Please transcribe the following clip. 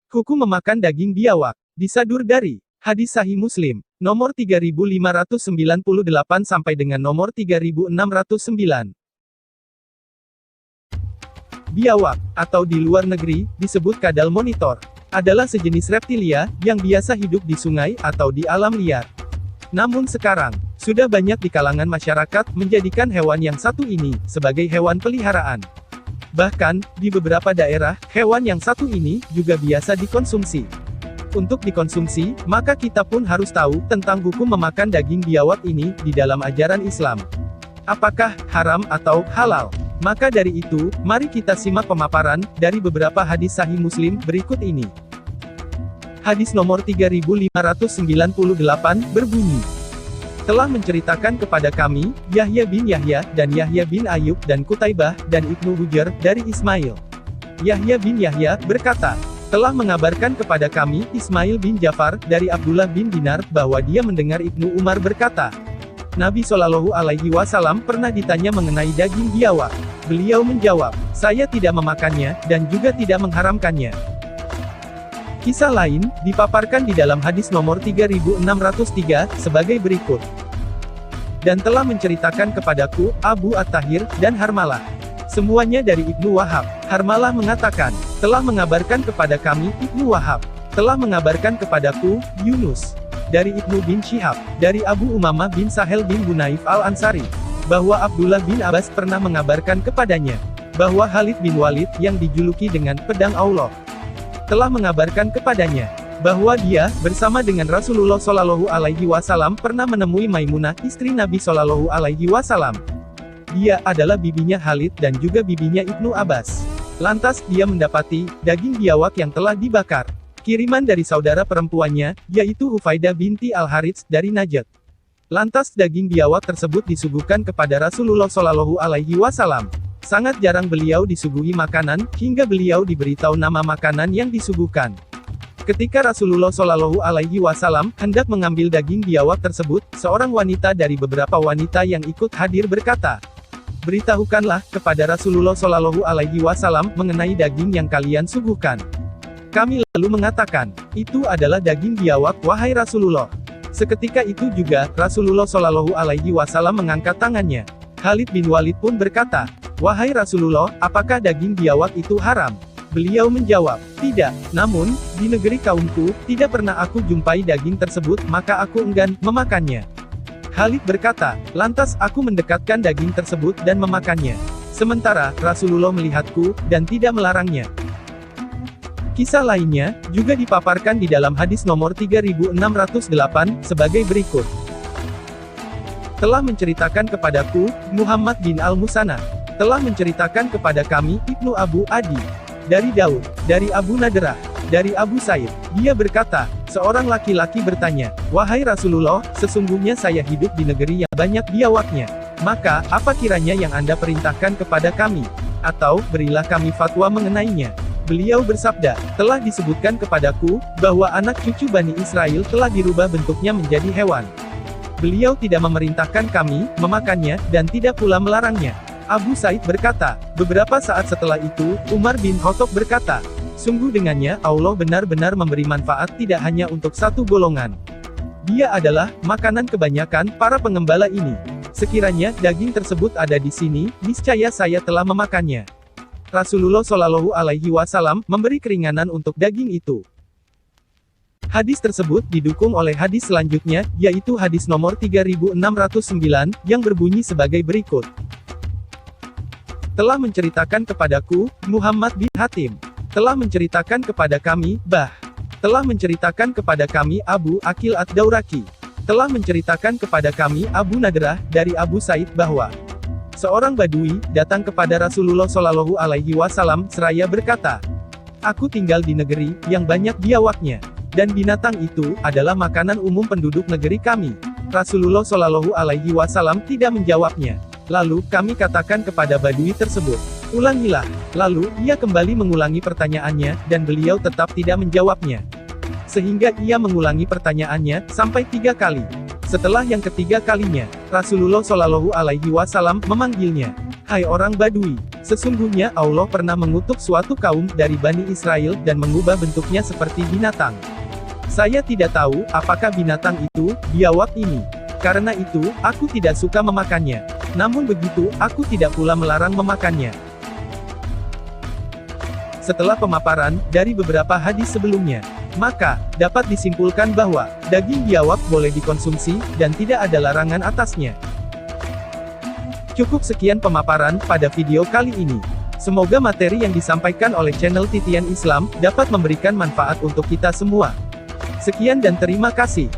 Hukum memakan daging biawak. Disadur dari Hadis Sahih Muslim, nomor 3598 sampai dengan nomor 3609. Biawak, atau di luar negeri, disebut kadal monitor, adalah sejenis reptilia, yang biasa hidup di sungai atau di alam liar. Namun sekarang, sudah banyak di kalangan masyarakat, menjadikan hewan yang satu ini, sebagai hewan peliharaan. Bahkan, di beberapa daerah, hewan yang satu ini, juga biasa dikonsumsi. Untuk dikonsumsi, maka kita pun harus tahu, tentang hukum memakan daging biawak ini, di dalam ajaran Islam. Apakah haram atau halal? Maka dari itu, mari kita simak pemaparan, dari beberapa hadis Sahih Muslim, berikut ini. Hadis nomor 3598, berbunyi. Telah menceritakan kepada kami, Yahya bin Yahya, dan Yahya bin Ayub, dan Qutaibah, dan Ibnu Hujar, dari Ismail. Yahya bin Yahya, berkata, telah mengabarkan kepada kami, Ismail bin Jafar, dari Abdullah bin Dinar, bahwa dia mendengar Ibnu Umar berkata, Nabi Shallallahu Alaihi Wasallam pernah ditanya mengenai daging biawak. Beliau menjawab, saya tidak memakannya, dan juga tidak mengharamkannya. Kisah lain, dipaparkan di dalam hadis nomor 3603, sebagai berikut. Dan telah menceritakan kepadaku, Abu At-Tahir, dan Harmalah. Semuanya dari Ibnu Wahab. Harmalah mengatakan, telah mengabarkan kepada kami, Ibnu Wahab. Telah mengabarkan kepadaku, Yunus. Dari Ibnu bin Syihab, dari Abu Umamah bin Sahel bin Hunayf al-Ansari, bahwa Abdullah bin Abbas pernah mengabarkan kepadanya, bahwa Khalid bin Walid, yang dijuluki dengan pedang Allah, telah mengabarkan kepadanya, bahwa dia, bersama dengan Rasulullah Shallallahu Alaihi Wasallam pernah menemui Maimunah, istri Nabi Shallallahu Alaihi Wasallam. Dia adalah bibinya Khalid dan juga bibinya Ibnu Abbas. Lantas, dia mendapati, daging biawak yang telah dibakar. Kiriman dari saudara perempuannya, yaitu Hufaidah binti Al-Harits, dari Najd. Lantas daging biawak tersebut disuguhkan kepada Rasulullah Shallallahu Alaihi Wasallam. Sangat jarang beliau disuguhi makanan, hingga beliau diberitahu nama makanan yang disuguhkan. Ketika Rasulullah Shallallahu Alaihi Wasallam hendak mengambil daging biawak tersebut, seorang wanita dari beberapa wanita yang ikut hadir berkata, beritahukanlah kepada Rasulullah Shallallahu Alaihi Wasallam mengenai daging yang kalian suguhkan. Kami lalu mengatakan, itu adalah daging biawak, wahai Rasulullah. Seketika itu juga, Rasulullah Shallallahu Alaihi Wasallam mengangkat tangannya. Khalid bin Walid pun berkata, wahai Rasulullah, apakah daging biawak itu haram? Beliau menjawab, tidak, namun, di negeri kaumku, tidak pernah aku jumpai daging tersebut, maka aku enggan memakannya. Khalid berkata, lantas aku mendekatkan daging tersebut dan memakannya. Sementara, Rasulullah melihatku, dan tidak melarangnya. Kisah lainnya, juga dipaparkan di dalam hadis nomor 3608, sebagai berikut. Telah menceritakan kepadaku, Muhammad bin Al-Musanna. Telah menceritakan kepada kami, Ibnu Abu Adi. Dari Daud, dari Abu Nadrah, dari Abu Said. Dia berkata, seorang laki-laki bertanya, wahai Rasulullah, sesungguhnya saya hidup di negeri yang banyak biawaknya. Maka, apa kiranya yang Anda perintahkan kepada kami? Atau, berilah kami fatwa mengenainya. Beliau bersabda, telah disebutkan kepadaku, bahwa anak cucu Bani Israel telah dirubah bentuknya menjadi hewan. Beliau tidak memerintahkan kami, memakannya, dan tidak pula melarangnya. Abu Said berkata, beberapa saat setelah itu, Umar bin Khattab berkata, sungguh dengannya, Allah benar-benar memberi manfaat tidak hanya untuk satu golongan. Dia adalah, makanan kebanyakan, para pengembala ini. Sekiranya, daging tersebut ada di sini, niscaya saya telah memakannya. Rasulullah Shallallahu Alaihi Wasallam memberi keringanan untuk daging itu. Hadis tersebut didukung oleh hadis selanjutnya, yaitu hadis nomor 3609, yang berbunyi sebagai berikut. Telah menceritakan kepadaku, Muhammad bin Hatim. Telah menceritakan kepada kami, telah menceritakan kepada kami Abu Akil Ad-Dauraki. Telah menceritakan kepada kami Abu Nadrah, dari Abu Said bahwa seorang Badui datang kepada Rasulullah Shallallahu Alaihi Wasallam seraya berkata, aku tinggal di negeri yang banyak biawaknya, dan binatang itu adalah makanan umum penduduk negeri kami. Rasulullah Shallallahu Alaihi Wasallam tidak menjawabnya. Lalu kami katakan kepada Badui tersebut, ulangilah. Lalu ia kembali mengulangi pertanyaannya, dan beliau tetap tidak menjawabnya. Sehingga ia mengulangi pertanyaannya sampai 3 kali. Setelah yang ketiga kalinya, Rasulullah Shallallahu Alaihi Wasallam memanggilnya. Hai orang Badui, Sesungguhnya Allah pernah mengutuk suatu kaum dari Bani Israel dan mengubah bentuknya seperti binatang. Saya tidak tahu apakah binatang itu, biawak ini. Karena itu, aku tidak suka memakannya. Namun begitu, aku tidak pula melarang memakannya. Setelah pemaparan dari beberapa hadis sebelumnya, maka dapat disimpulkan bahwa daging biawak boleh dikonsumsi dan tidak ada larangan atasnya. Cukup sekian pemaparan pada video kali ini. Semoga materi yang disampaikan oleh channel Titian Islam dapat memberikan manfaat untuk kita semua. Sekian dan terima kasih.